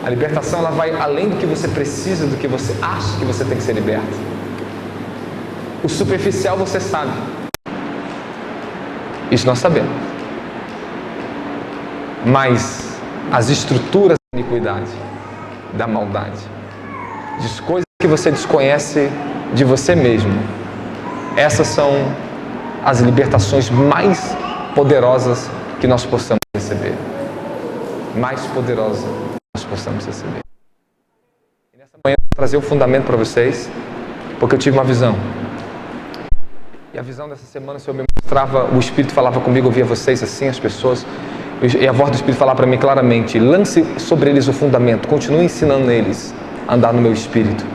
A libertação, ela vai além do que você precisa, do que você acha que você tem que ser liberto. O superficial você sabe. Isso nós sabemos. Mas as estruturas da iniquidade, da maldade, de coisas que você desconhece de você mesmo, essas são as libertações mais poderosas que nós possamos receber. Mais poderosa que nós possamos receber. E nessa manhã eu vou trazer o fundamento para vocês, porque eu tive uma visão. E a visão dessa semana, o Senhor me mostrava, o Espírito falava comigo, eu via vocês assim, as pessoas, e a voz do Espírito falava para mim claramente: lance sobre eles o fundamento, continue ensinando eles a andar no meu Espírito.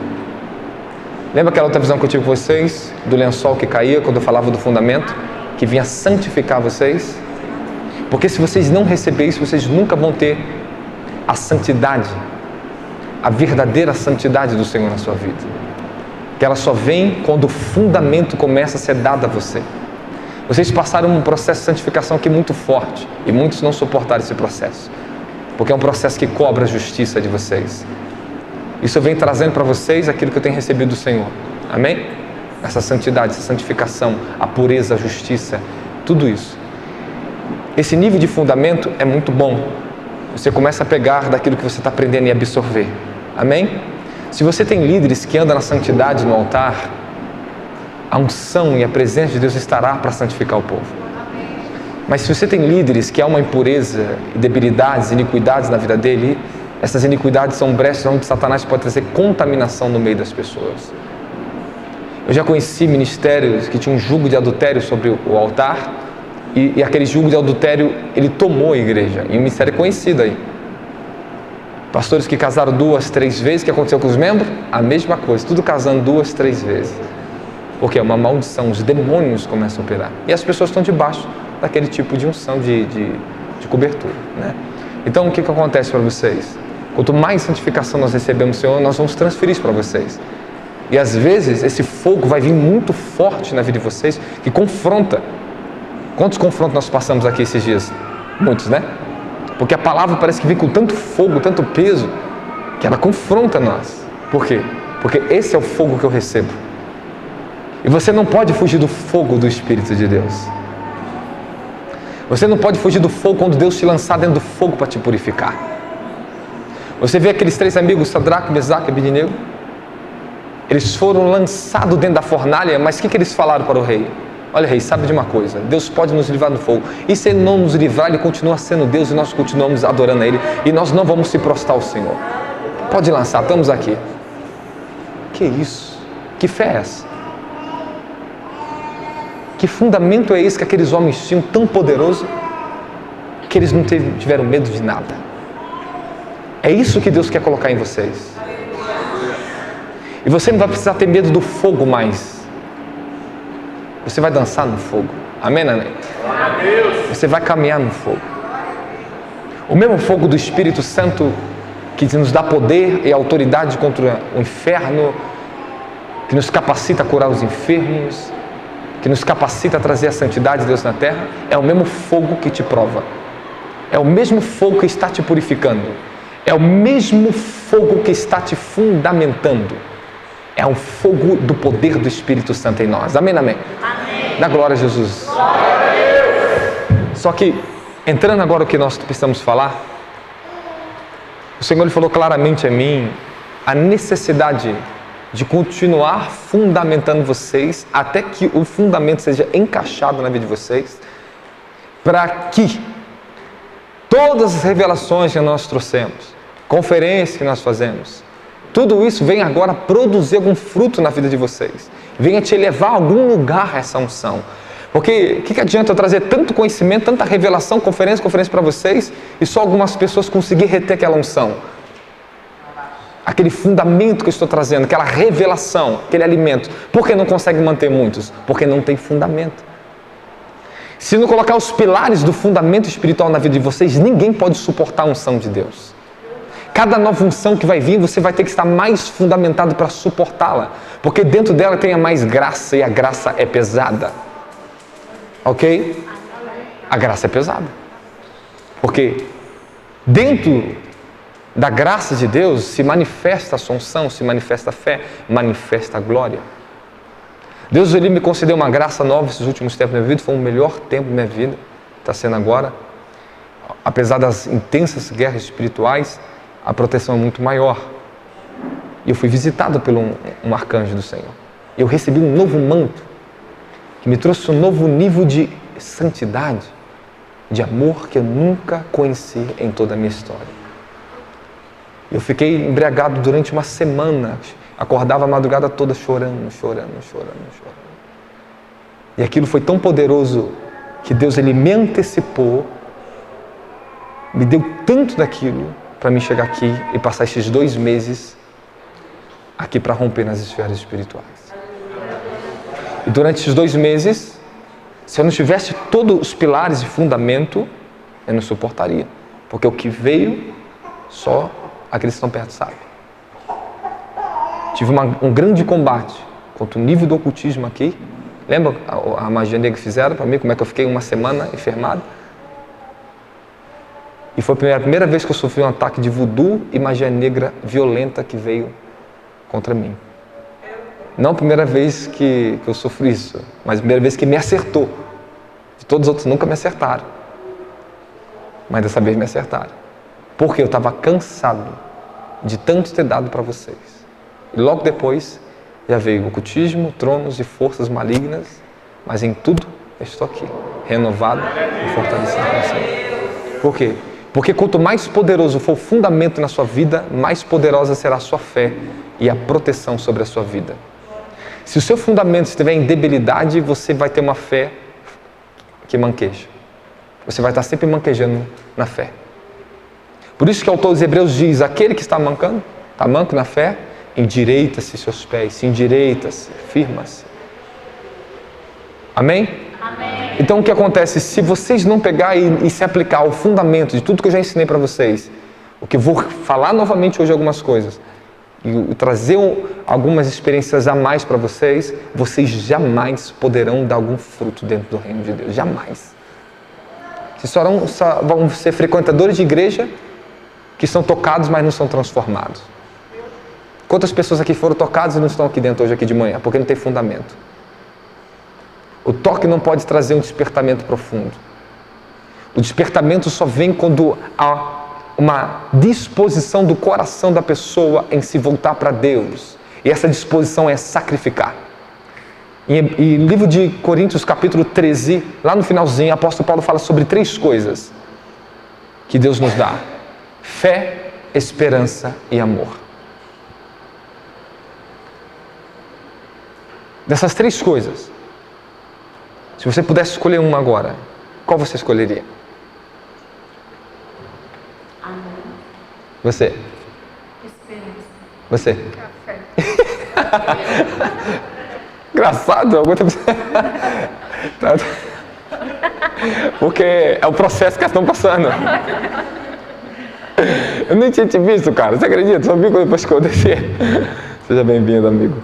Lembra aquela outra visão que eu tive com vocês, do lençol que caía, quando eu falava do fundamento, que vinha santificar vocês? Porque se vocês não receberem isso, vocês nunca vão ter a santidade, a verdadeira santidade do Senhor na sua vida. Que ela só vem quando o fundamento começa a ser dado a você. Vocês passaram um processo de santificação aqui muito forte, e muitos não suportaram esse processo, porque é um processo que cobra a justiça de vocês. Isso vem trazendo para vocês aquilo que eu tenho recebido do Senhor. Amém? Essa santidade, essa santificação, a pureza, a justiça, tudo isso. Esse nível de fundamento é muito bom. Você começa a pegar daquilo que você está aprendendo e absorver. Amém? Se você tem líderes que andam na santidade no altar, a unção e a presença de Deus estará para santificar o povo. Mas se você tem líderes que há uma impureza, debilidades, iniquidades na vida dele, essas iniquidades são brechas onde Satanás pode trazer contaminação no meio das pessoas. Eu já conheci ministérios que tinham um jugo de adultério sobre o altar, e aquele jugo de adultério, ele tomou a igreja, e um ministério conhecido aí. Pastores que casaram 2, 3 vezes, o que aconteceu com os membros? A mesma coisa, tudo casando 2, 3 vezes. Porque é uma maldição, os demônios começam a operar. E as pessoas estão debaixo daquele tipo de unção de cobertura, né? Então, o que acontece para vocês? Quanto mais santificação nós recebemos do Senhor, nós vamos transferir isso para vocês. E às vezes, esse fogo vai vir muito forte na vida de vocês, que confronta. Quantos confrontos nós passamos aqui esses dias? Muitos, né? Porque a palavra parece que vem com tanto fogo, tanto peso, que ela confronta nós. Por quê? Porque esse é o fogo que eu recebo. E você não pode fugir do fogo do Espírito de Deus. Você não pode fugir do fogo quando Deus te lançar dentro do fogo para te purificar. Você vê aqueles 3 amigos, Sadraque, Mesaque e Abednego? Eles foram lançados dentro da fornalha, mas o que eles falaram para o rei? Olha, rei, sabe de uma coisa? Deus pode nos livrar do fogo. E se Ele não nos livrar, Ele continua sendo Deus e nós continuamos adorando a Ele. E nós não vamos se prostrar ao Senhor. Pode lançar, estamos aqui. Que isso? Que fé é essa? Que fundamento é esse que aqueles homens tinham tão poderoso que eles não tiveram medo de nada? É isso que Deus quer colocar em vocês. E você não vai precisar ter medo do fogo mais. Você vai dançar no fogo. Amém, amém? Você vai caminhar no fogo. O mesmo fogo do Espírito Santo que nos dá poder e autoridade contra o inferno, que nos capacita a curar os enfermos, que nos capacita a trazer a santidade de Deus na terra, é o mesmo fogo que te prova. É o mesmo fogo que está te purificando. É o mesmo fogo que está te fundamentando. É um fogo do poder do Espírito Santo em nós. Amém, amém? Amém. Dá glória a Jesus. Glória a Deus. Só que, entrando agora no que nós precisamos falar, o Senhor falou claramente a mim a necessidade de continuar fundamentando vocês até que o fundamento seja encaixado na vida de vocês, para que todas as revelações que nós trouxemos, conferências que nós fazemos, tudo isso vem agora produzir algum fruto na vida de vocês. Venha te levar a algum lugar essa unção. Porque o que adianta eu trazer tanto conhecimento, tanta revelação, conferência para vocês, e só algumas pessoas conseguirem reter aquela unção? Aquele fundamento que eu estou trazendo, aquela revelação, aquele alimento. Por que não consegue manter muitos? Porque não tem fundamento. Se não colocar os pilares do fundamento espiritual na vida de vocês, ninguém pode suportar a unção de Deus. Cada nova unção que vai vir, você vai ter que estar mais fundamentado para suportá-la. Porque dentro dela tem a mais graça, e a graça é pesada. Ok? A graça é pesada. Porque dentro da graça de Deus se manifesta a assunção, se manifesta a fé, manifesta a glória. Deus, Ele me concedeu uma graça nova esses últimos tempos da minha vida, foi o melhor tempo da minha vida, está sendo agora. Apesar das intensas guerras espirituais, a proteção é muito maior. E eu fui visitado por um arcanjo do Senhor. Eu recebi um novo manto, que me trouxe um novo nível de santidade, de amor que eu nunca conheci em toda a minha história. Eu fiquei embriagado durante uma semana, acordava a madrugada toda chorando. E aquilo foi tão poderoso que Deus, Ele me antecipou, me deu tanto daquilo para mim chegar aqui e passar esses 2 meses aqui para romper nas esferas espirituais. E durante esses 2 meses, se eu não tivesse todos os pilares e fundamento, eu não suportaria. Porque o que veio, só aqueles que estão perto sabem. Tive um grande combate contra o nível do ocultismo aqui. Lembra a magia negra que fizeram para mim? Como é que eu fiquei uma semana enfermado? E foi a primeira vez que eu sofri um ataque de voodoo e magia negra violenta que veio contra mim. Não a primeira vez que eu sofri isso, mas a primeira vez que me acertou. De todos os outros nunca me acertaram. Mas dessa vez me acertaram. Porque eu estava cansado de tanto ter dado para vocês. E logo depois já veio o ocultismo, tronos e forças malignas, mas em tudo eu estou aqui, renovado e fortalecido com o Senhor. Por quê? Porque quanto mais poderoso for o fundamento na sua vida, mais poderosa será a sua fé e a proteção sobre a sua vida. Se o seu fundamento estiver em debilidade, você vai ter uma fé que manqueja. Você vai estar sempre manquejando na fé. Por isso que o autor dos Hebreus diz, aquele que está mancando, está manco na fé, endireita-se seus pés, se endireita-se, firma-se. Amém? Amém? Então o que acontece? Se vocês não pegar e se aplicar ao fundamento de tudo que eu já ensinei para vocês, o que eu vou falar novamente hoje algumas coisas, e trazer algumas experiências a mais para vocês, vocês jamais poderão dar algum fruto dentro do reino de Deus. Jamais. Vocês só vão ser frequentadores de igreja que são tocados, mas não são transformados. Quantas pessoas aqui foram tocadas e não estão aqui dentro hoje, aqui de manhã? Porque não tem fundamento. O toque não pode trazer um despertamento profundo. O despertamento só vem quando há uma disposição do coração da pessoa em se voltar para Deus. E essa disposição é sacrificar. E no livro de Coríntios, capítulo 13, lá no finalzinho, o apóstolo Paulo fala sobre 3 coisas que Deus nos dá: fé, esperança e amor. Dessas 3 coisas, se você pudesse escolher uma agora, qual você escolheria? Amor. Você? Esperança. Você? Café. Engraçado, porque é o processo que elas estão passando. Eu nem tinha te visto, cara. Você acredita? Só vi depois que eu desci. Seja bem-vindo, amigo.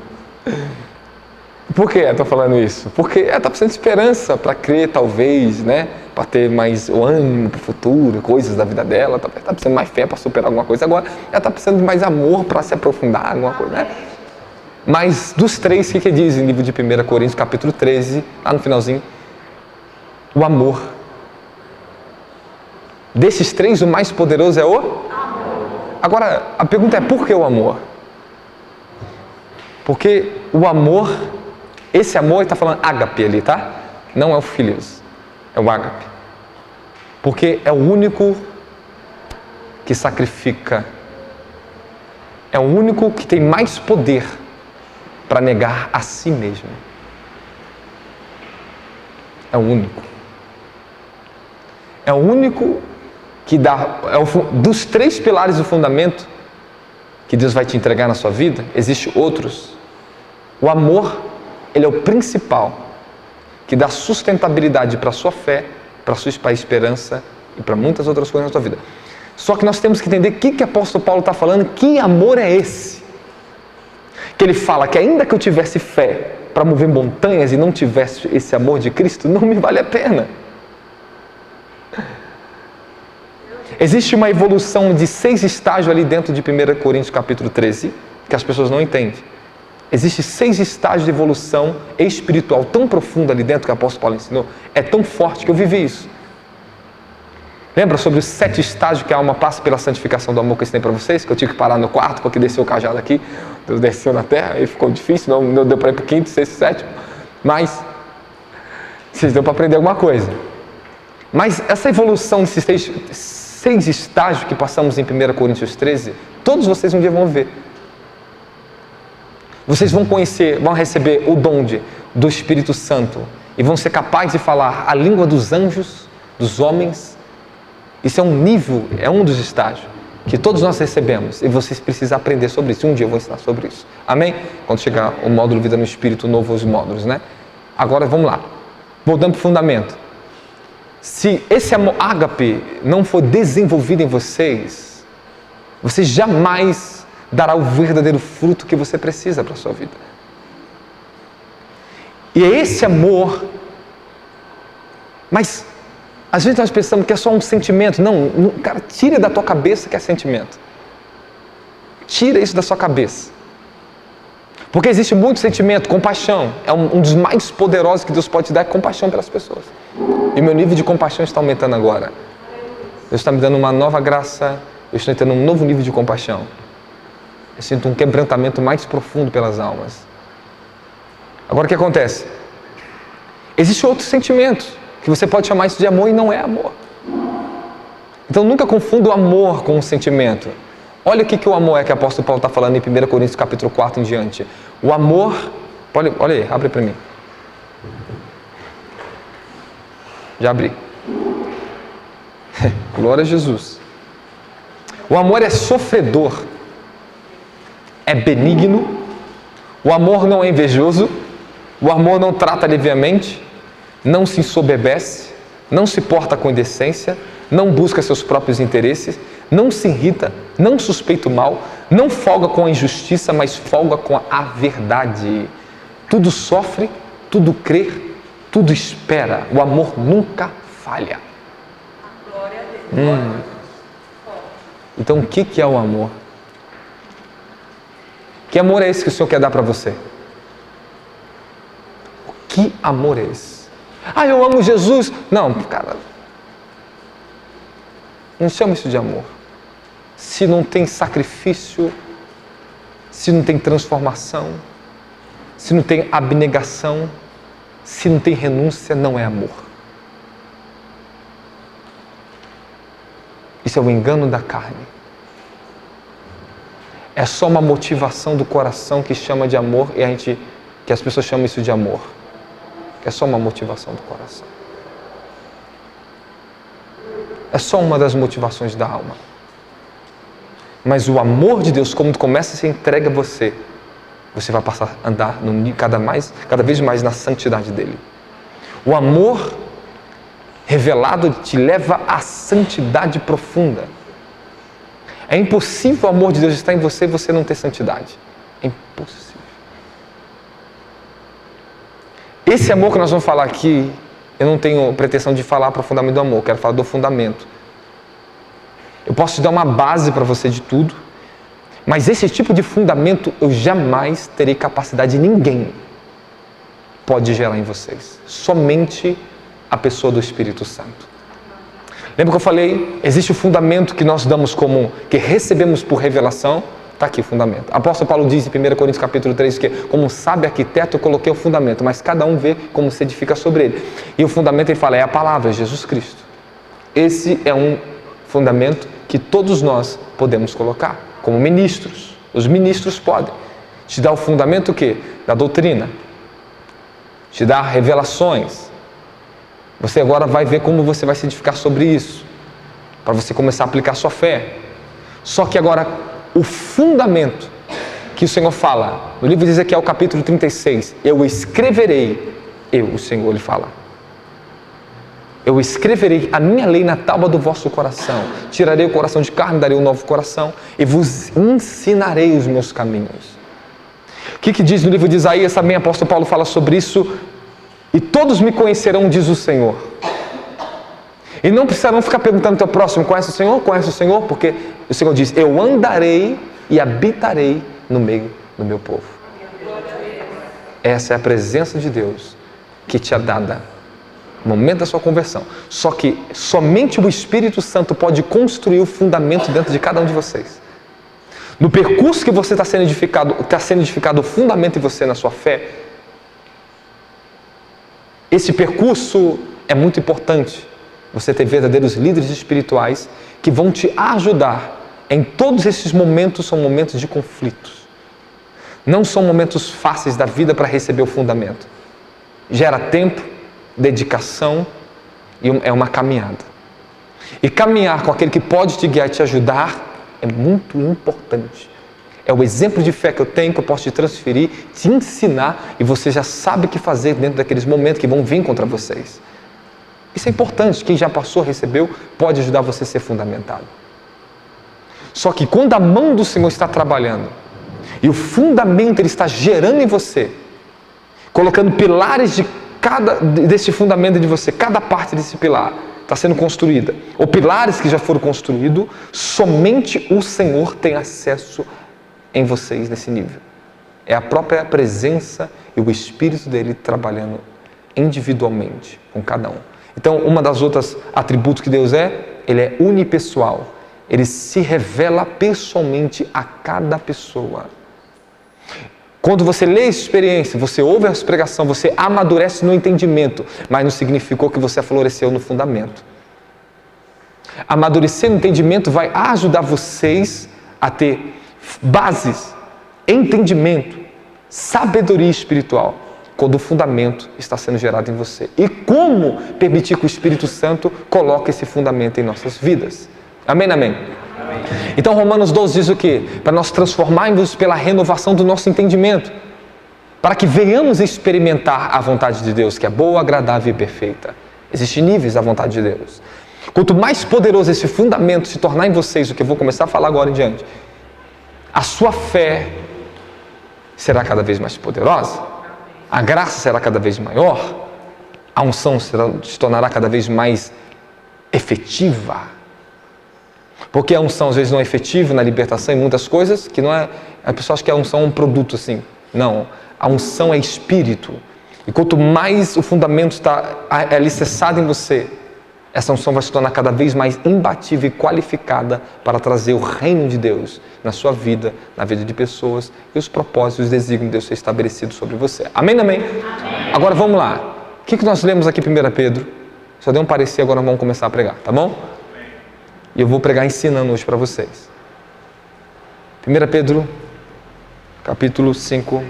Por que eu estou falando isso? Porque ela está precisando de esperança para crer, talvez, né? Para ter mais o ânimo para o futuro, coisas da vida dela. Está precisando de mais fé para superar alguma coisa. Agora, ela está precisando de mais amor para se aprofundar em alguma coisa, né? Mas dos 3, o que diz em livro de 1 Coríntios, capítulo 13, lá no finalzinho? O amor. Desses 3, o mais poderoso é o amor. Agora, a pergunta é, por que o amor? Porque o amor, esse amor, está falando ágape ali, tá? Não é o filhos, é o ágape. Porque é o único que sacrifica, é o único que tem mais poder para negar a si mesmo. É o único. É o único que dá, dos 3 pilares do fundamento que Deus vai te entregar na sua vida, existem outros. O amor, ele é o principal, que dá sustentabilidade para a sua fé, para a sua esperança e para muitas outras coisas na sua vida. Só que nós temos que entender o que o apóstolo Paulo está falando, que amor é esse? Que ele fala que ainda que eu tivesse fé para mover montanhas e não tivesse esse amor de Cristo, não me vale a pena. Existe uma evolução de 6 estágios ali dentro de 1 Coríntios capítulo 13, que as pessoas não entendem. Existem 6 estágios de evolução espiritual tão profunda ali dentro que o apóstolo Paulo ensinou. É tão forte que eu vivi isso. Lembra sobre os 7 estágios que a alma passa pela santificação do amor que eu ensinei para vocês? Que eu tive que parar no quarto porque desceu o cajado aqui. Deus desceu na terra e ficou difícil, não deu para ir para o 5º, 6º, 7º. Mas vocês deu para aprender alguma coisa. Mas essa evolução desses 6 estágios que passamos em 1 Coríntios 13, todos vocês um dia vão ver. Vocês vão conhecer, vão receber o dom do Espírito Santo e vão ser capazes de falar a língua dos anjos, dos homens. Isso é um nível, é um dos estágios que todos nós recebemos e vocês precisam aprender sobre isso. Um dia eu vou ensinar sobre isso. Amém? Quando chegar o módulo Vida no Espírito, novo os módulos, né? Agora vamos lá. Voltando para o fundamento. Se esse amor ágape não for desenvolvido em vocês, vocês jamais dará o verdadeiro fruto que você precisa para a sua vida. E é esse amor, mas às vezes nós pensamos que é só um sentimento. Não, cara, tira da tua cabeça que é sentimento. Tira isso da sua cabeça. Porque existe muito sentimento, compaixão. É um dos mais poderosos que Deus pode te dar, é compaixão pelas pessoas. E meu nível de compaixão está aumentando agora. Deus está me dando uma nova graça, eu estou entrando num novo nível de compaixão. Eu sinto um quebrantamento mais profundo pelas almas. Agora o que acontece? Existem outros sentimentos, que você pode chamar isso de amor e não é amor. Então nunca confunda o amor com o sentimento. Olha o que o amor é que o apóstolo Paulo está falando em 1 Coríntios capítulo 4 em diante. O amor, olha aí, abre para mim. Já abri. Glória a Jesus. O amor é sofredor, é benigno, o amor não é invejoso, o amor não trata leviamente, não se ensoberbece, não se porta com indecência, não busca seus próprios interesses, não se irrita, não suspeita o mal, não folga com a injustiça, mas folga com a verdade. Tudo sofre, tudo crê, tudo espera. O amor nunca falha. Glória a Deus. Então o que é o amor? Que amor é esse que o Senhor quer dar para você? Que amor é esse? Ah, eu amo Jesus. Não, cara, não chama isso de amor. Se não tem sacrifício, se não tem transformação, se não tem abnegação, se não tem renúncia, não é amor. Isso é o engano da carne. É só uma motivação do coração que chama de amor e que as pessoas chamam isso de amor. É só uma motivação do coração. É só uma das motivações da alma. Mas o amor de Deus, como começa a se entrega a você, você vai passar a andar cada vez mais na santidade dele. O amor revelado te leva à santidade profunda. É impossível o amor de Deus estar em você e você não ter santidade. É impossível. Esse amor que nós vamos falar aqui, eu não tenho pretensão de falar profundamente do amor, eu quero falar do fundamento. Eu posso te dar uma base para você de tudo, mas esse tipo de fundamento eu jamais terei capacidade, ninguém pode gerar em vocês. Somente a pessoa do Espírito Santo. Lembra que eu falei? Existe o fundamento que nós damos que recebemos por revelação. Está aqui o fundamento. O apóstolo Paulo diz em 1 Coríntios capítulo 3 que, como um sábio arquiteto, eu coloquei o fundamento, mas cada um vê como se edifica sobre ele. E o fundamento, ele fala, é a palavra, Jesus Cristo. Esse é um fundamento que todos nós podemos colocar, como ministros. Os ministros podem. Te dá o fundamento o quê? Da doutrina. Te dá revelações. Você agora vai ver como você vai se edificar sobre isso, para você começar a aplicar a sua fé. Só que agora, o fundamento que o Senhor fala, no livro de Ezequiel capítulo 36, eu escreverei, o Senhor, ele fala, eu escreverei a minha lei na tábua do vosso coração, tirarei o coração de carne, darei um novo coração, e vos ensinarei os meus caminhos. O que diz no livro de Isaías, também o apóstolo Paulo fala sobre isso, e todos me conhecerão, diz o Senhor. E não precisarão ficar perguntando ao teu próximo: conhece o Senhor? Conhece o Senhor? Porque o Senhor diz: eu andarei e habitarei no meio do meu povo. Essa é a presença de Deus que te é dada no momento da sua conversão. Só que somente o Espírito Santo pode construir o fundamento dentro de cada um de vocês. No percurso que você está sendo edificado o fundamento em você, na sua fé. Esse percurso é muito importante. Você ter verdadeiros líderes espirituais que vão te ajudar. Em todos esses momentos são momentos de conflitos. Não são momentos fáceis da vida para receber o fundamento. Gera tempo, dedicação e é uma caminhada. E caminhar com aquele que pode te guiar e te ajudar é muito importante. É o exemplo de fé que eu tenho, que eu posso te transferir, te ensinar, e você já sabe o que fazer dentro daqueles momentos que vão vir contra vocês. Isso é importante. Quem já passou, recebeu, pode ajudar você a ser fundamentado. Só que quando a mão do Senhor está trabalhando e o fundamento ele está gerando em você, colocando pilares desse fundamento de você, cada parte desse pilar está sendo construída, ou pilares que já foram construídos, somente o Senhor tem acesso em vocês nesse nível. É a própria presença e o Espírito dele trabalhando individualmente com cada um. Então, uma das outras atributos que Deus ele é unipessoal. Ele se revela pessoalmente a cada pessoa. Quando você lê a experiência, você ouve a pregação, você amadurece no entendimento, mas não significou que você floresceu no fundamento. Amadurecer no entendimento vai ajudar vocês a ter bases, entendimento, sabedoria espiritual, quando o fundamento está sendo gerado em você. E como permitir que o Espírito Santo coloque esse fundamento em nossas vidas. Amém, amém? Então Romanos 12 diz o quê? Para nós transformarmos pela renovação do nosso entendimento, para que venhamos experimentar a vontade de Deus, que é boa, agradável e perfeita. Existem níveis da vontade de Deus. Quanto mais poderoso esse fundamento se tornar em vocês, o que eu vou começar a falar agora em diante, a sua fé será cada vez mais poderosa, a graça será cada vez maior, a unção se tornará cada vez mais efetiva. Porque a unção às vezes não é efetiva na libertação e muitas coisas que não é. As pessoas acham que a unção é um produto assim. Não, a unção é espírito. E quanto mais o fundamento está alicerçado em você, essa unção vai se tornar cada vez mais imbatível e qualificada para trazer o reino de Deus na sua vida, na vida de pessoas e os propósitos e os desígnios de Deus ser estabelecidos sobre você. Amém, amém? Amém. Agora vamos lá. O que nós lemos aqui em 1 Pedro? Só dei um parecer, agora vamos começar a pregar, tá bom? E eu vou pregar ensinando hoje para vocês. 1 Pedro, capítulo 5.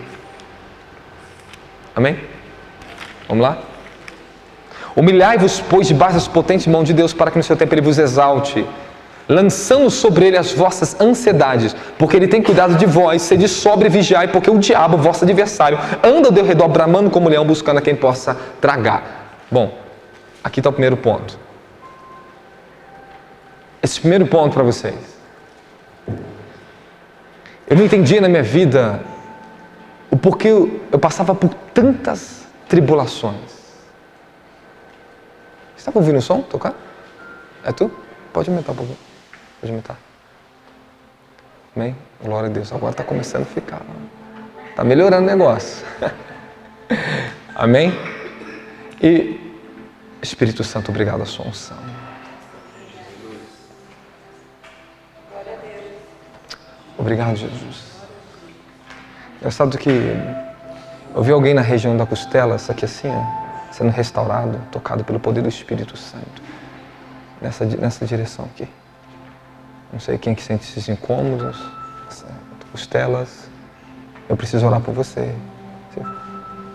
Amém? Vamos lá? Humilhai-vos, pois, debaixo das potentes mãos de Deus, para que no seu tempo ele vos exalte, lançando sobre ele as vossas ansiedades, porque ele tem cuidado de vós, sede sóbrio e vigiai, porque o diabo, vosso adversário, anda ao redor bramando como leão, buscando a quem possa tragar. Bom, aqui está o primeiro ponto. Esse primeiro ponto para vocês. Eu não entendia na minha vida o porquê eu passava por tantas tribulações. Você está ouvindo o som tocar? É tu? Pode aumentar um pouquinho. Pode aumentar. Amém? Glória a Deus. Agora está começando a ficar. Está melhorando o negócio. Amém? E Espírito Santo, obrigado a sua unção. Obrigado, Jesus. Engraçado que eu vi alguém na região da costela, isso aqui assim, ó, sendo restaurado, tocado pelo poder do Espírito Santo. Nessa direção aqui. Não sei quem que sente esses incômodos, costelas. Eu preciso orar por você.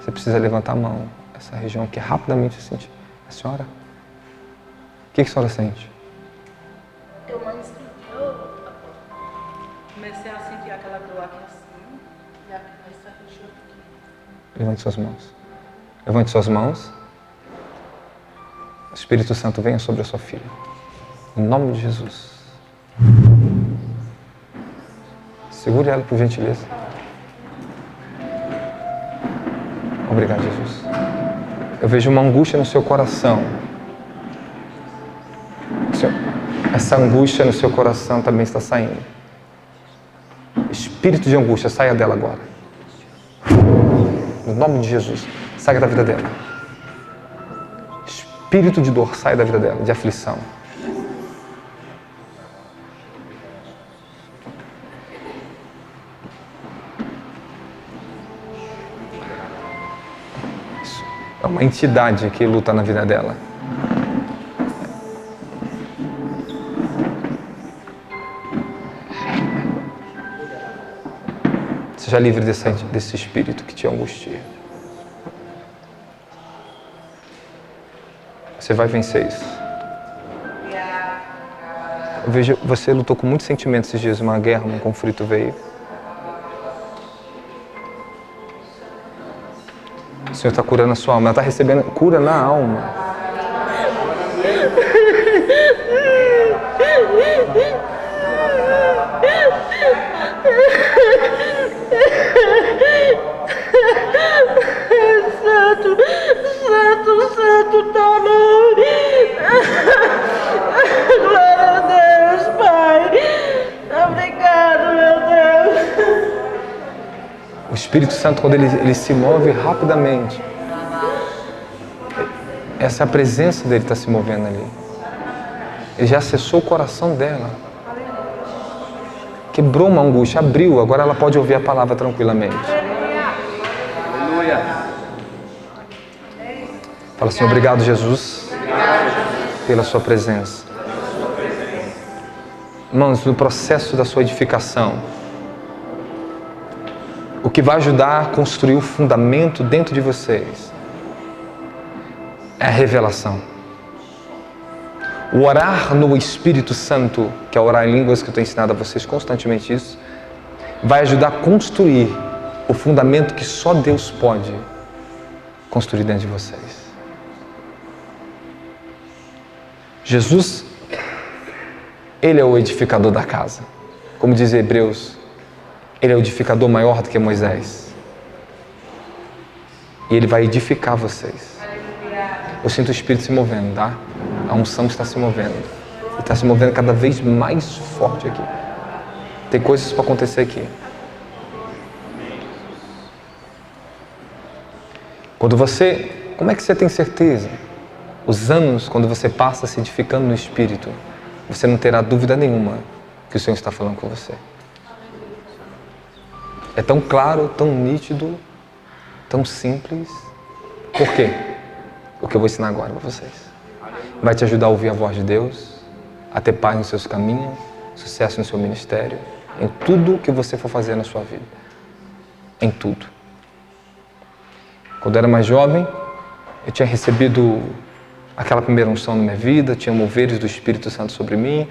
Você precisa levantar a mão. Essa região aqui, rapidamente eu senti. A senhora? O que a senhora sente? Eu comecei a sentir aquela dor aqui assim, e essa região aqui. Levante suas mãos. Levante suas mãos. O Espírito Santo venha sobre a sua filha. Em nome de Jesus. Segure ela, por gentileza. Obrigado, Jesus. Eu vejo uma angústia no seu coração. Essa angústia no seu coração também está saindo. Espírito de angústia, saia dela agora. No nome de Jesus, saia da vida dela. Espírito de dor, saia da vida dela, de aflição. Isso é uma entidade que luta na vida dela. Seja livre desse espírito que te angustia. Você vai vencer isso. Eu vejo, você lutou com muitos sentimentos esses dias, uma guerra, um conflito veio. O Senhor está curando a sua alma, ela está recebendo cura na alma. Santo teu nome. Glória a Deus, Pai. Obrigado, meu Deus. O Espírito Santo, quando ele se move rapidamente, essa é a presença dele está se movendo ali. Ele já acessou o coração dela. Quebrou uma angústia, abriu, agora ela pode ouvir a palavra tranquilamente. Aleluia. Fala assim, obrigado, Jesus, pela sua presença. Irmãos, no processo da sua edificação, o que vai ajudar a construir o fundamento dentro de vocês é a revelação. O orar no Espírito Santo, que é orar em línguas, que eu tenho ensinado a vocês constantemente isso, vai ajudar a construir o fundamento que só Deus pode construir dentro de vocês. Jesus, Ele é o edificador da casa. Como diz Hebreus, Ele é o edificador maior do que Moisés. E Ele vai edificar vocês. Eu sinto o Espírito se movendo, tá? A unção está se movendo. E está se movendo cada vez mais forte aqui. Tem coisas para acontecer aqui. Como é que você tem certeza? Os anos, quando você passa se edificando no Espírito, você não terá dúvida nenhuma que o Senhor está falando com você. É tão claro, tão nítido, tão simples. Por quê? O que eu vou ensinar agora para vocês. Vai te ajudar a ouvir a voz de Deus, a ter paz nos seus caminhos, sucesso no seu ministério, em tudo que você for fazer na sua vida. Em tudo. Quando eu era mais jovem, eu tinha recebido aquela primeira unção na minha vida, tinha moveres do Espírito Santo sobre mim,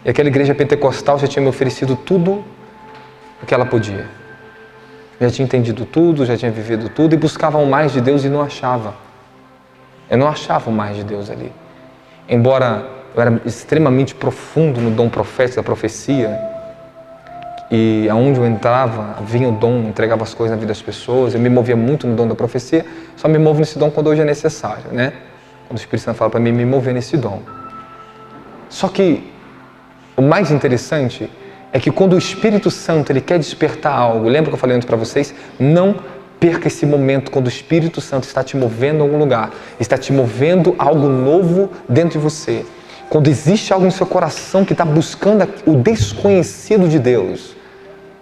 e aquela igreja pentecostal já tinha me oferecido tudo o que ela podia. Já tinha entendido tudo, já tinha vivido tudo, e buscava o mais de Deus e não achava. Eu não achava o mais de Deus ali. Embora eu era extremamente profundo no dom profético, da profecia, e aonde eu entrava, vinha o dom, entregava as coisas na vida das pessoas, eu me movia muito no dom da profecia, só me movo nesse dom quando hoje é necessário, né? Quando o Espírito Santo fala para mim, me mover nesse dom. Só que o mais interessante é que quando o Espírito Santo ele quer despertar algo, lembra que eu falei antes para vocês? Não perca esse momento quando o Espírito Santo está te movendo a algum lugar, está te movendo algo novo dentro de você. Quando existe algo no seu coração que está buscando o desconhecido de Deus,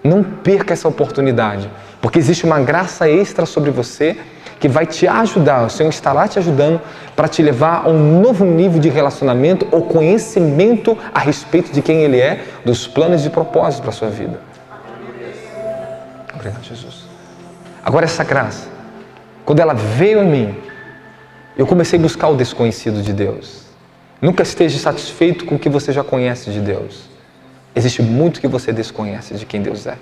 não perca essa oportunidade, porque existe uma graça extra sobre você que vai te ajudar, o Senhor estará te ajudando para te levar a um novo nível de relacionamento ou conhecimento a respeito de quem Ele é, dos planos e propósitos para a sua vida. Obrigado, Jesus. Agora essa graça, quando ela veio em mim, eu comecei a buscar o desconhecido de Deus. Nunca esteja satisfeito com o que você já conhece de Deus. Existe muito que você desconhece de quem Deus é.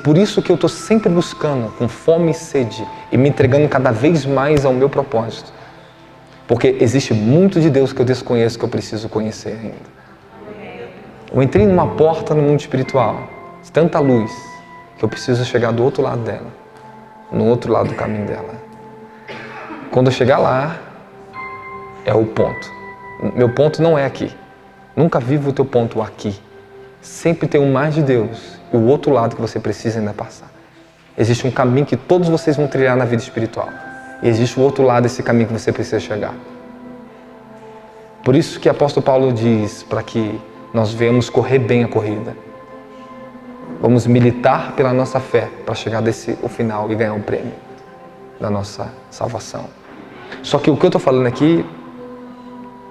Por isso que eu estou sempre buscando, com fome e sede, e me entregando cada vez mais ao meu propósito. Porque existe muito de Deus que eu desconheço, que eu preciso conhecer ainda. Eu entrei numa porta no mundo espiritual, de tanta luz, que eu preciso chegar do outro lado dela, no outro lado do caminho dela. Quando eu chegar lá, é o ponto. Meu ponto não é aqui. Nunca viva o teu ponto aqui. Sempre tem um mais de Deus e o outro lado que você precisa ainda passar. Existe um caminho que todos vocês vão trilhar na vida espiritual. E existe o outro lado desse caminho que você precisa chegar. Por isso que o apóstolo Paulo diz para que nós venhamos correr bem a corrida. Vamos militar pela nossa fé para chegar ao final e ganhar um prêmio da nossa salvação. Só que o que eu estou falando aqui,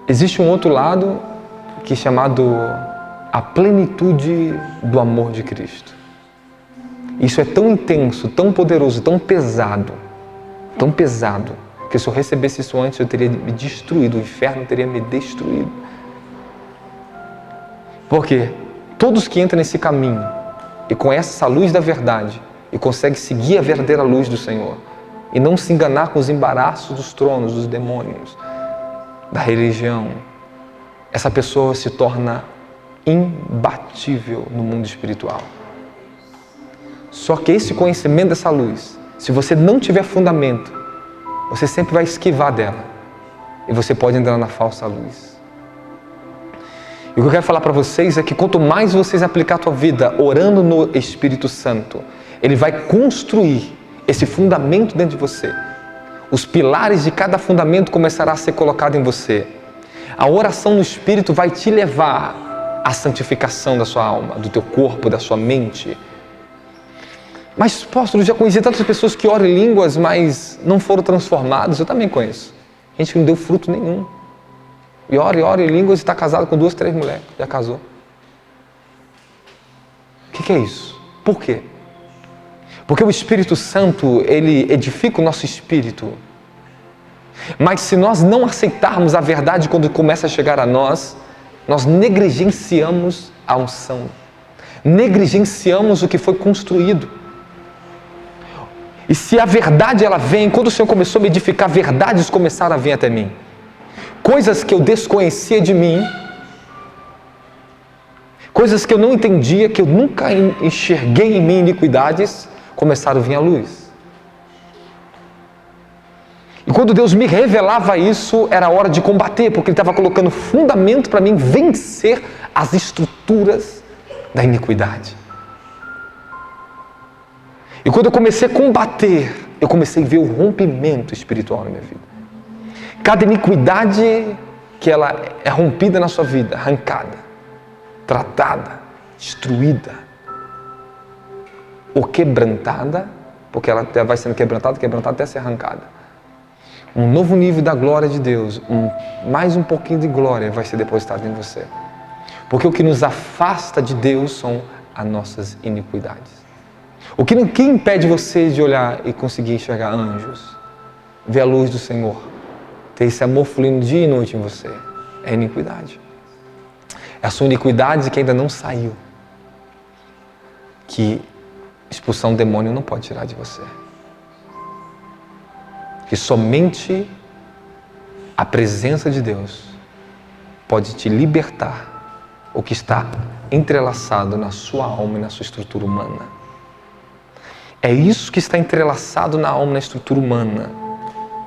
existe um outro lado que é chamado a plenitude do amor de Cristo. Isso é tão intenso, tão poderoso, tão pesado, que se eu recebesse isso antes eu teria me destruído, o inferno teria me destruído. Porque todos que entram nesse caminho e conhecem essa luz da verdade e conseguem seguir a verdadeira luz do Senhor e não se enganar com os embaraços dos tronos, dos demônios, da religião, essa pessoa se torna imbatível no mundo espiritual. Só que esse conhecimento dessa luz, se você não tiver fundamento, você sempre vai esquivar dela e você pode entrar na falsa luz. E o que eu quero falar para vocês é que quanto mais vocês aplicar a tua vida orando no Espírito Santo, ele vai construir esse fundamento dentro de você. Os pilares de cada fundamento começará a ser colocado em você. A oração no Espírito vai te levar à santificação da sua alma, do teu corpo, da sua mente. Mas, apóstolo, eu já conheci tantas pessoas que oram em línguas, mas não foram transformadas. Eu também conheço. Gente que não deu fruto nenhum. E ora em línguas e está casado com 2, 3 mulheres. Já casou. O que é isso? Por quê? Porque o Espírito Santo, ele edifica o nosso espírito. Mas se nós não aceitarmos a verdade quando começa a chegar a nós, nós negligenciamos a unção. Negligenciamos o que foi construído. E se a verdade ela vem, quando o Senhor começou a me edificar, verdades começaram a vir até mim. Coisas que eu desconhecia de mim, coisas que eu não entendia, que eu nunca enxerguei em mim, iniquidades, começaram a vir à luz. E quando Deus me revelava isso, era hora de combater, porque Ele estava colocando fundamento para mim vencer as estruturas da iniquidade. E quando eu comecei a combater, eu comecei a ver o rompimento espiritual na minha vida. Cada iniquidade que ela é rompida na sua vida, arrancada, tratada, destruída, ou quebrantada, porque ela vai sendo quebrantada até ser arrancada. Um novo nível da glória de Deus, mais um pouquinho de glória vai ser depositado em você. Porque o que nos afasta de Deus são as nossas iniquidades. O que impede você de olhar e conseguir enxergar anjos, ver a luz do Senhor, ter esse amor fluindo dia e noite em você, é a iniquidade. É a sua iniquidade que ainda não saiu, que expulsar um demônio não pode tirar de você. Que somente a presença de Deus pode te libertar o que está entrelaçado na sua alma e na sua estrutura humana. É isso que está entrelaçado na alma e na estrutura humana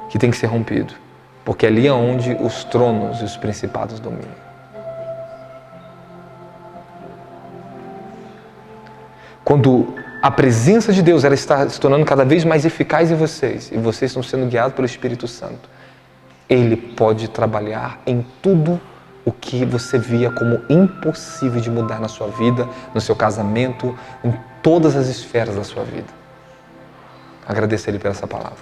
que tem que ser rompido. Porque ali é onde os tronos e os principados dominam. Quando a presença de Deus ela está se tornando cada vez mais eficaz em vocês, e vocês estão sendo guiados pelo Espírito Santo, Ele pode trabalhar em tudo o que você via como impossível de mudar na sua vida, no seu casamento, em todas as esferas da sua vida. Agradeço a Ele pela essa palavra.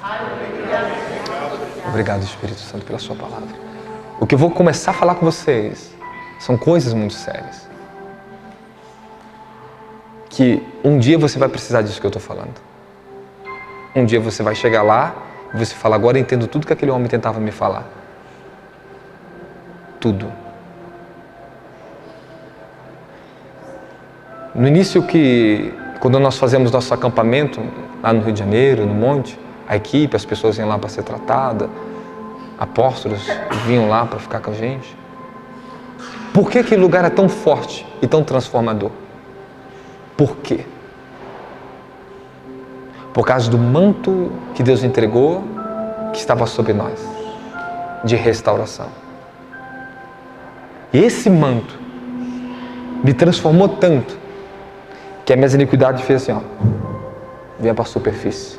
Obrigado, Espírito Santo, pela sua palavra. O que eu vou começar a falar com vocês são coisas muito sérias. Que um dia você vai precisar disso que eu estou falando. Um dia você vai chegar lá e você fala, agora eu entendo tudo que aquele homem tentava me falar. Tudo. No início quando nós fazemos nosso acampamento lá no Rio de Janeiro, no monte, a equipe, as pessoas iam lá para ser tratadas, apóstolos vinham lá para ficar com a gente. Por que aquele lugar é tão forte e tão transformador? Por quê? Por causa do manto que Deus entregou, que estava sobre nós, de restauração. E esse manto me transformou tanto, que a minha iniquidade fez assim, ó, vinha para a superfície.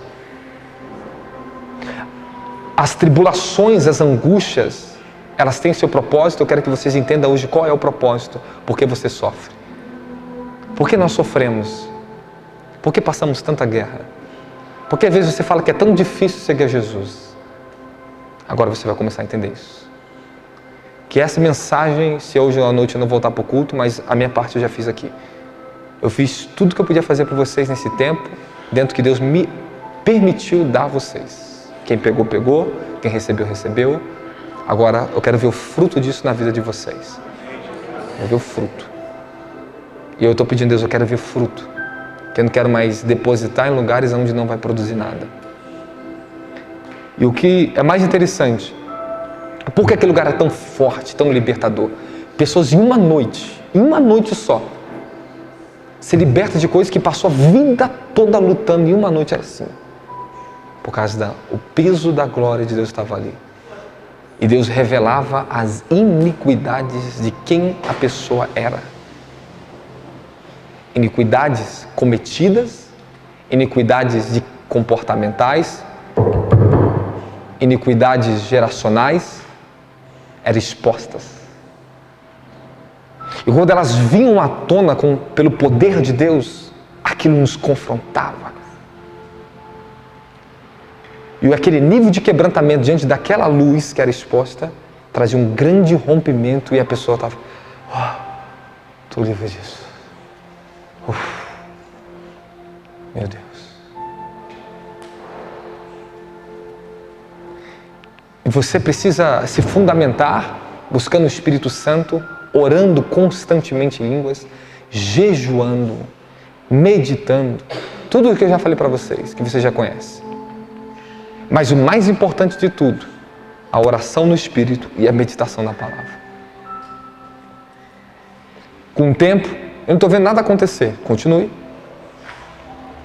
As tribulações, as angústias, elas têm seu propósito. Eu quero que vocês entendam hoje qual é o propósito. Por que você sofre? Por que nós sofremos? Por que passamos tanta guerra? Porque às vezes você fala que é tão difícil seguir a Jesus. Agora você vai começar a entender isso. Que essa mensagem, se hoje à noite eu não voltar para o culto, mas a minha parte eu já fiz aqui. Eu fiz tudo que eu podia fazer para vocês nesse tempo, dentro que Deus me permitiu dar a vocês. Quem pegou, pegou. Quem recebeu, recebeu. Agora eu quero ver o fruto disso na vida de vocês. Eu quero ver o fruto. E eu estou pedindo a Deus, eu quero ver fruto. Que eu não quero mais depositar em lugares onde não vai produzir nada. E o que é mais interessante, por que aquele lugar é tão forte, tão libertador? Pessoas em uma noite só, se libertam de coisas que passou a vida toda lutando, em uma noite era assim. Por causa do peso da glória de Deus estava ali. E Deus revelava as iniquidades de quem a pessoa era. Iniquidades cometidas, iniquidades comportamentais, iniquidades geracionais, eram expostas. E quando elas vinham à tona pelo poder de Deus, aquilo nos confrontava. E aquele nível de quebrantamento diante daquela luz que era exposta, trazia um grande rompimento e a pessoa estava, estou livre disso. Meu Deus. E você precisa se fundamentar, buscando o Espírito Santo, orando constantemente em línguas, jejuando, meditando, tudo o que eu já falei para vocês, que você já conhece. Mas o mais importante de tudo, a oração no Espírito e a meditação na palavra. Com o tempo, eu não estou vendo nada acontecer. Continue.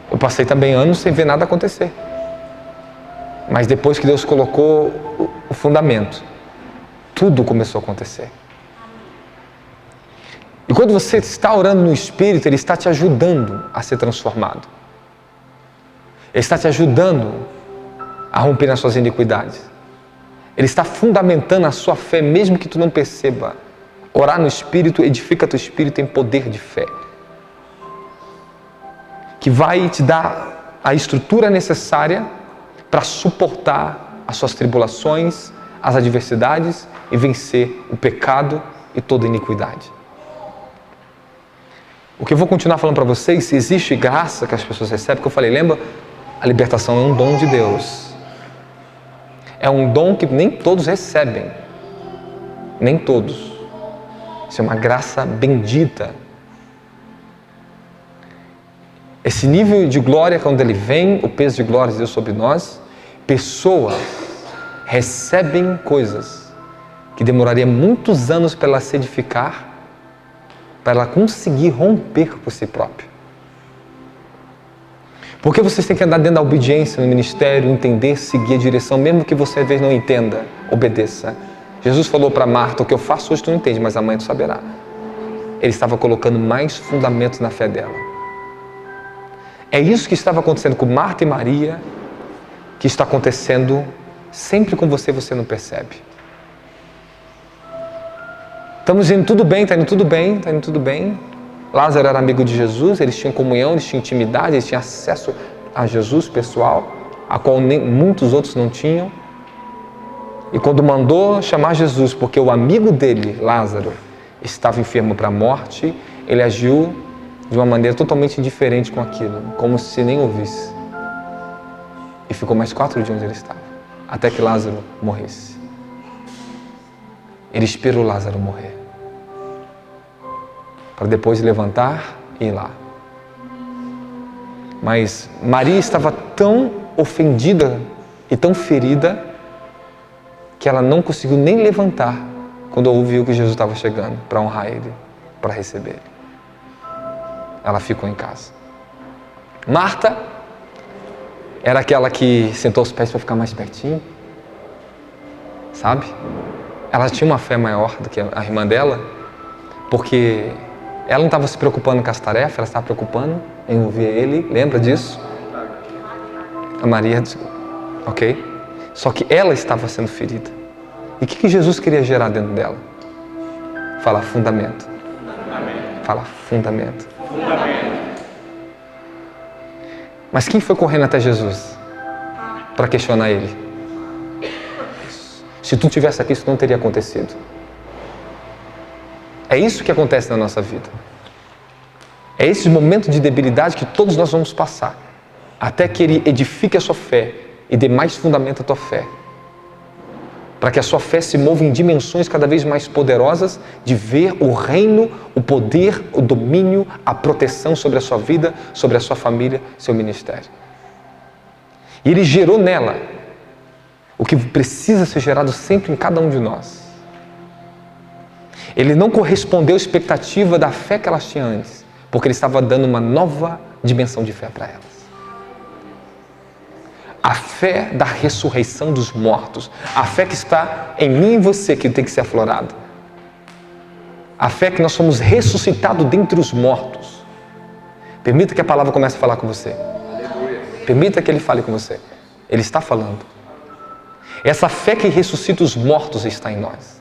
Eu passei também anos sem ver nada acontecer. Mas depois que Deus colocou o fundamento, tudo começou a acontecer. E quando você está orando no Espírito, Ele está te ajudando a ser transformado. Ele está te ajudando a romper as suas iniquidades. Ele está fundamentando a sua fé, mesmo que tu não perceba. Orar no Espírito edifica teu espírito em poder de fé, que vai te dar a estrutura necessária para suportar as suas tribulações, as adversidades e vencer o pecado e toda iniquidade. O que eu vou continuar falando para vocês, se existe graça que as pessoas recebem, que eu falei, lembra? A libertação é um dom de Deus. É um dom que nem todos recebem. Nem todos. Isso é uma graça bendita. Esse nível de glória, quando ele vem, o peso de glória de Deus sobre nós, pessoas recebem coisas que demoraria muitos anos para ela se edificar, para ela conseguir romper por si própria. Porque vocês têm que andar dentro da obediência no ministério, entender, seguir a direção, mesmo que você às vezes não entenda, obedeça. Jesus falou para Marta, o que eu faço hoje tu não entende, mas amanhã tu saberá. Ele estava colocando mais fundamentos na fé dela. É isso que estava acontecendo com Marta e Maria, que está acontecendo sempre com você, você não percebe. Estamos indo tudo bem, está indo tudo bem, está indo tudo bem. Lázaro era amigo de Jesus, eles tinham comunhão, eles tinham intimidade, eles tinham acesso a Jesus pessoal, a qual muitos outros não tinham. E quando mandou chamar Jesus, porque o amigo dele, Lázaro, estava enfermo para a morte, ele agiu de uma maneira totalmente indiferente com aquilo, como se nem ouvisse. E ficou mais 4 dias onde ele estava, até que Lázaro morresse. Ele esperou Lázaro morrer, para depois levantar e ir lá. Mas Maria estava tão ofendida e tão ferida, que ela não conseguiu nem levantar quando ouviu que Jesus estava chegando para honrar ele, para receber ele. Ela ficou em casa. Marta era aquela que sentou os pés para ficar mais pertinho, sabe? Ela tinha uma fé maior do que a irmã dela, porque Ela não estava se preocupando com as tarefas, ela estava preocupando em ouvir ele. Lembra disso? A Maria, ok? Só que ela estava sendo ferida. E o que Jesus queria gerar dentro dela? Fala fundamento. Fala fundamento. Mas quem foi correndo até Jesus para questionar ele? Se tu tivesse aqui, isso não teria acontecido. É isso que acontece na nossa vida. É esse momento de debilidade que todos nós vamos passar, até que Ele edifique a sua fé e dê mais fundamento à tua fé, para que a sua fé se mova em dimensões cada vez mais poderosas de ver o reino, o poder, o domínio, a proteção sobre a sua vida, sobre a sua família, seu ministério. E Ele gerou nela o que precisa ser gerado sempre em cada um de nós. Ele não correspondeu à expectativa da fé que elas tinham antes, porque Ele estava dando uma nova dimensão de fé para elas. A fé da ressurreição dos mortos, a fé que está em mim e você, que tem que ser aflorada. A fé que nós somos ressuscitados dentre os mortos. Permita que a palavra comece a falar com você. Permita que Ele fale com você. Ele está falando. Essa fé que ressuscita os mortos está em nós.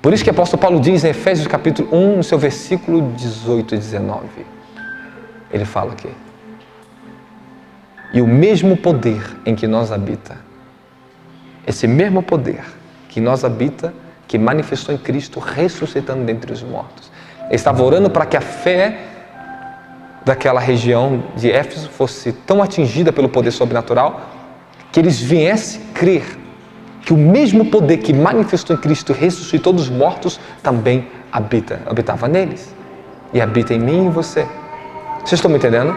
Por isso que o apóstolo Paulo diz em Efésios capítulo 1, no seu versículo 18 e 19. Ele fala aqui. E o mesmo poder em que nós habita, esse mesmo poder que nós habita, que manifestou em Cristo, ressuscitando dentre os mortos. Ele estava orando para que a fé daquela região de Éfeso fosse tão atingida pelo poder sobrenatural, que eles viessem crer que o mesmo poder que manifestou em Cristo, ressuscitou dos mortos, também habitava neles. E habita em mim e em você. Vocês estão me entendendo?